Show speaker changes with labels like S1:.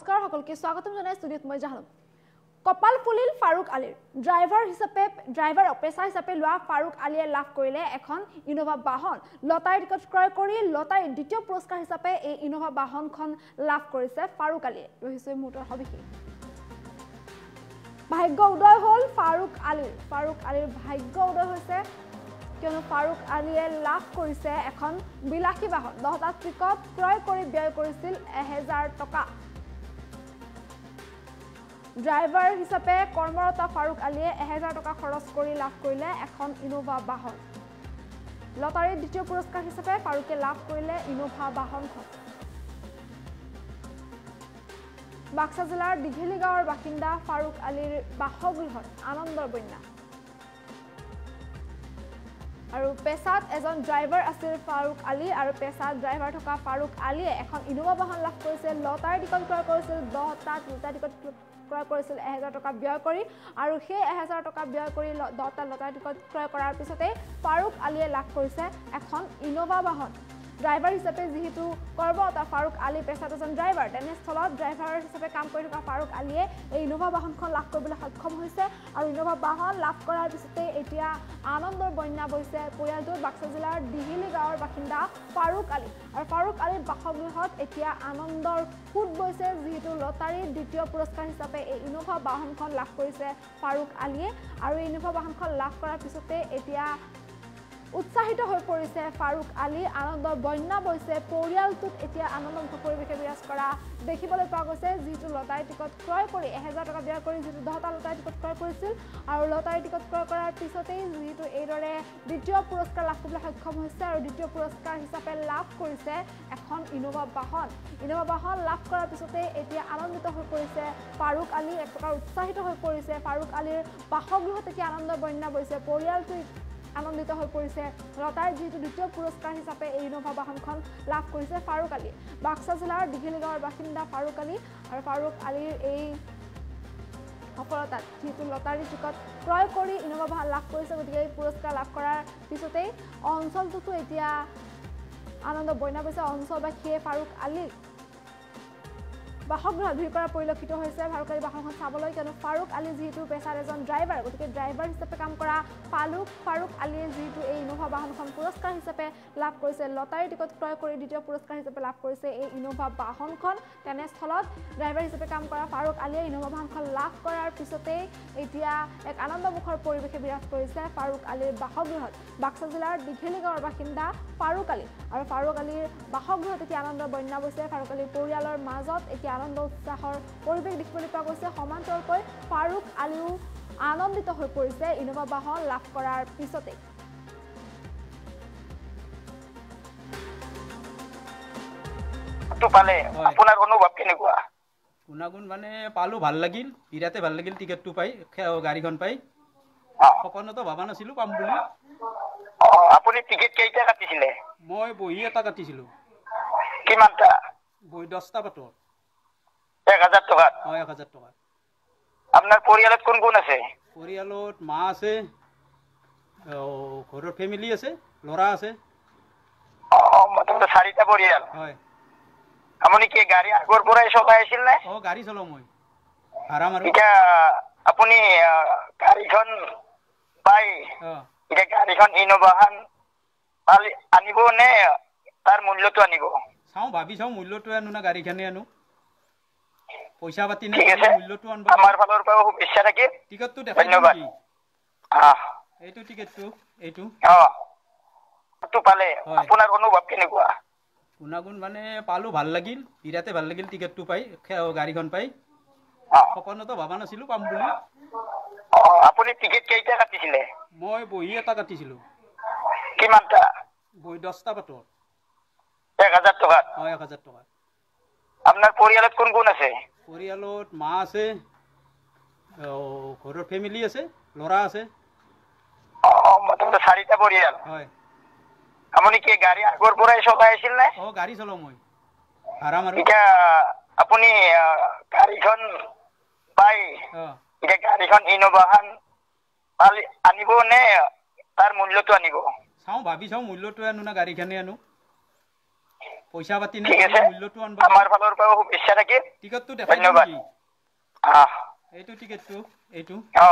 S1: নমস্কাৰ সকলকে স্বাগতম জনাই ষ্টুডিঅ'ত মই জাহলম কপাল ফুলিল ফাৰুক আলীৰ ড্ৰাইভাৰ অপেছা হিচাপে লোৱা ফাৰুক আলীয়ে লাভ কৰিলে এখন ইনোভা বাহন লটাৰী টিকট ক্ৰয় কৰি লটাৰী দ্বিতীয় পুৰস্কাৰ হিচাপে এই ইনোভা বাহনখন লাভ কৰিছে ফাৰুক আলীয়ে ৰহিছে মুহূৰ্তৰ সবিশেষ ভাগ্য উদয় হ'ল ফাৰুক আলীৰ ভাগ্য উদয় হৈছে কিয়নো ফাৰুক আলীয়ে লাভ কৰিছে এখন বিলাসী বাহন 10টা টিকট ক্ৰয় কৰি ব্যয় কৰিছিল 1000 টকা ড্ৰাইভাৰ হিচাপে কৰ্মৰত ফাৰুক আলীয়ে 1000 টকা খৰচ কৰি লাভ কৰিলে এখন ইনোভা বাহন লটাৰীৰ দ্বিতীয় পুৰস্কাৰ হিচাপে ফাৰুকে লাভ কৰিলে ইনোভা বাহনখন বাক্সা জিলাৰ দিঘেলি গাঁৱৰ বাসিন্দা ফাৰুক আলীৰ বাসগৃহত আনন্দৰ বন্যা আৰু পেছাত এজন ড্ৰাইভাৰ আছিল ফাৰুক আলী আৰু পেছাত ড্ৰাইভাৰ থকা ফাৰুক আলীয়ে এখন ইনোভা বাহন লাভ কৰিছিল লটাৰী টিকট ক্ৰয় কৰিছিল 10টা টিকট ক্ৰয় কৰিছিল 1000 টকা ব্যয় কৰি আৰু সেই 1000 টকা ব্যয় কৰি 10টা লটাৰী টিকট ক্ৰয় কৰাৰ পিছতে ফাৰুক আলীয়ে লাভ কৰিছে এখন ইনোভা বাহন ড্ৰাইভাৰ হিচাপে যেহেতু কৰ্মৰত ফাৰুক আলী পেছাত এজন ড্ৰাইভাৰ তেনেস্থলত ড্ৰাইভাৰ হিচাপে কাম কৰি থকা ফাৰুক আলীয়ে এই ইনোভা বাহনখন লাভ কৰিবলৈ সক্ষম হৈছে আৰু ইনোভা বাহন লাভ কৰাৰ পিছতে এতিয়া আনন্দৰ বন্যা বৈছে পৰিয়ালটোৰ বাক্সা জিলাৰ দিঘিলি গাঁৱৰ বাসিন্দা ফাৰুক আলী আৰু ফাৰুক আলীৰ বাসগৃহত এতিয়া আনন্দৰ ফুট বৈছে যেহেতু লটাৰীৰ দ্বিতীয় পুৰস্কাৰ হিচাপে এই ইনোভা বাহনখন লাভ কৰিছে ফাৰুক আলীয়ে আৰু এই ইনোভা বাহনখন লাভ কৰাৰ পিছতে এতিয়া উৎসাহিত হৈ পৰিছে ফাৰুক আলী আনন্দৰ বন্যা বৈছে পৰিয়ালটোত এতিয়া আনন্দমুখৰ পৰিৱেশে বিৰাজ কৰা দেখিবলৈ পোৱা গৈছে যেহেতু লটাৰী টিকট ক্ৰয় কৰি 1000 টকা ব্যয় কৰি যেহেতু 10টা লটাৰী টিকট ক্ৰয় কৰিছিল আৰু লটাৰী টিকট ক্ৰয় কৰাৰ পিছতেই যেহেতু এইদৰে দ্বিতীয় পুৰস্কাৰ লাভ কৰিবলৈ সক্ষম হৈছে আৰু দ্বিতীয় পুৰস্কাৰ হিচাপে লাভ কৰিছে এখন ইনোভা বাহন লাভ কৰাৰ পিছতে এতিয়া আনন্দিত হৈ পৰিছে ফাৰুক আলী এক প্ৰকাৰ উৎসাহিত হৈ পৰিছে ফাৰুক আলীৰ বাসগৃহত এতিয়া আনন্দৰ বন্যা বৈছে পৰিয়ালটো আনন্দিত হৈ পৰিছে লটাৰীৰ যেহেতু দ্বিতীয় পুৰস্কাৰ হিচাপে এই ইনোভা বাহনখন লাভ কৰিছে ফাৰুক আলী বাক্সা জিলাৰ দিঘিলি গাঁৱৰ বাসিন্দা ফাৰুক আলী আৰু ফাৰুক আলীৰ এই সফলতাত যেহেতু লটাৰী টিকট ক্ৰয় কৰি ইনোভা বাহন লাভ কৰিছে গতিকে এই পুৰস্কাৰ লাভ কৰাৰ পিছতেই অঞ্চলটোতো এতিয়া আনন্দ বন্যা বৈছে অঞ্চলবাসীয়ে ফাৰুক আলী বাসগৃহত ভিৰ কৰা পৰিলক্ষিত হৈছে ফাৰুক আলী বাহনখন চাবলৈ কিয়নো ফাৰুক আলী যেহেতু পেছাৰ এজন ড্ৰাইভাৰ গতিকে ড্ৰাইভাৰ হিচাপে কাম কৰা ফাৰুক আলীয়ে যেহেতু এই ইনোভা বাহনখন পুৰস্কাৰ হিচাপে লাভ কৰিছে লটাৰী টিকট ক্ৰয় কৰি দ্বিতীয় পুৰস্কাৰ হিচাপে লাভ কৰিছে এই ইনোভা বাহনখন তেনেস্থলত ড্ৰাইভাৰ হিচাপে কাম কৰা ফাৰুক আলীয়ে ইনোভা বাহনখন লাভ কৰাৰ পিছতেই এতিয়া এক আনন্দমুখৰ পৰিৱেশে বিৰাজ কৰিছে ফাৰুক আলীৰ বাসগৃহত বাক্সা জিলাৰ দিঘেলি গাঁৱৰ বাসিন্দা ফাৰুক আলী আৰু ফাৰুক আলীৰ বাসগৃহত এতিয়া আনন্দৰ বন্যা বৈছে ফাৰুক আলীৰ পৰিয়ালৰ মাজত এতিয়া আনন্দ উৎসাহৰ পৰিৱেশ দেখিবলৈ পোৱা গৈছে সমান্তৰালকৈ ফাৰুক আলীও আনন্দিত হৈ পৰিছে ইনোভা বাহন লাভ কৰাৰ পিছতে
S2: আপোনাৰ অনুভৱ কেনেকুৱা
S3: গুণাগুণ মানে পালো ভাল লাগিল বিৰাটে ভাল লাগিল টিকেটটো পাই গাড়ীখন পাই সপোনতো ভবা নাছিলো পাম বুলি
S2: আপুনি টিকেট কেইটা কাটিছিলে
S3: মই বহি এটা কাটিছিলো
S2: কিমানটা
S3: বহি 10টা পাতৰ
S2: 1000 টকা
S3: 1000 টকা
S2: আপোনাৰ পৰিয়ালত কোন কোন আছে
S3: পৰিয়ালত মা আছে ঘৰৰ ফেমিলি আছে ল'ৰা আছে
S2: মোটামুটি 4টা পৰিয়াল
S3: হয়
S2: আপুনি কি গাড়ী আগৰ পৰাই চলাই আছিল নে
S3: গাড়ী চলাও মই ভাড়া মাৰো
S2: এতিয়া আপুনি গাড়ীখন পাই এতিয়া গাড়ীখন ইনোভাখন আনিব নে তাৰ মূল্যটো আনিব
S3: ভাবি চাওঁ মূল্যটো আনো না গাড়ীখনে আনো পইচা পাতি নাই মূল্যটো আনব
S2: আমাৰ ফালৰ পৰা শুভেচ্ছা থাকিল
S3: টিকটটো দেখাই ধন্যবাদ এইটো টিকটটো এইটো
S2: পালে আপোনাৰ অনুভৱ কেনেকুৱা
S3: গুণাগুণ মানে পালো ভাল লাগিল বিৰাটে ভাল লাগিল টিকেটটো পাই গাড়ীখন পাই সপোনতো ভবা নাছিলো পাম বুলি
S2: আপুনি টিকেট কেইটা কাটিছিলে
S3: মই বহি এটা কাটিছিলো
S2: কিমানটা
S3: বহি 10টা পাতৰ
S2: 1000 টকা
S3: 1000 টকা
S2: আপোনাৰ পৰিয়ালত কোন কোন আছে
S3: পৰিয়ালত মা আছে ঘৰৰ ফেমিলি আছে ল'ৰা আছে
S2: মোটামুটি 4টা পৰিয়াল
S3: হয়
S2: আপুনি কি গাড়ী আগৰ পৰাই চলাই আছিল নে
S3: গাড়ী চলাও মই ভাড়া মাৰো
S2: এতিয়া আপুনি গাড়ীখন পাই এতিয়া গাড়ীখন ইনোভাখন আনিব নে তাৰ মূল্যটো আনিব
S3: ভাবি চাওঁ মূল্যটো আনো না গাড়ীখনে আনো পইচা পাতি
S2: ঠিক
S3: নাই
S2: আছে
S3: মূল্যটো আনব
S2: আমাৰ ফালৰ পৰাও শুভেচ্ছা থাকিল
S3: টিকটটো দেখাই দিম
S2: ধন্যবাদ
S3: নেকি
S2: আহ
S3: এইটো টিকেটটো এইটো
S2: অ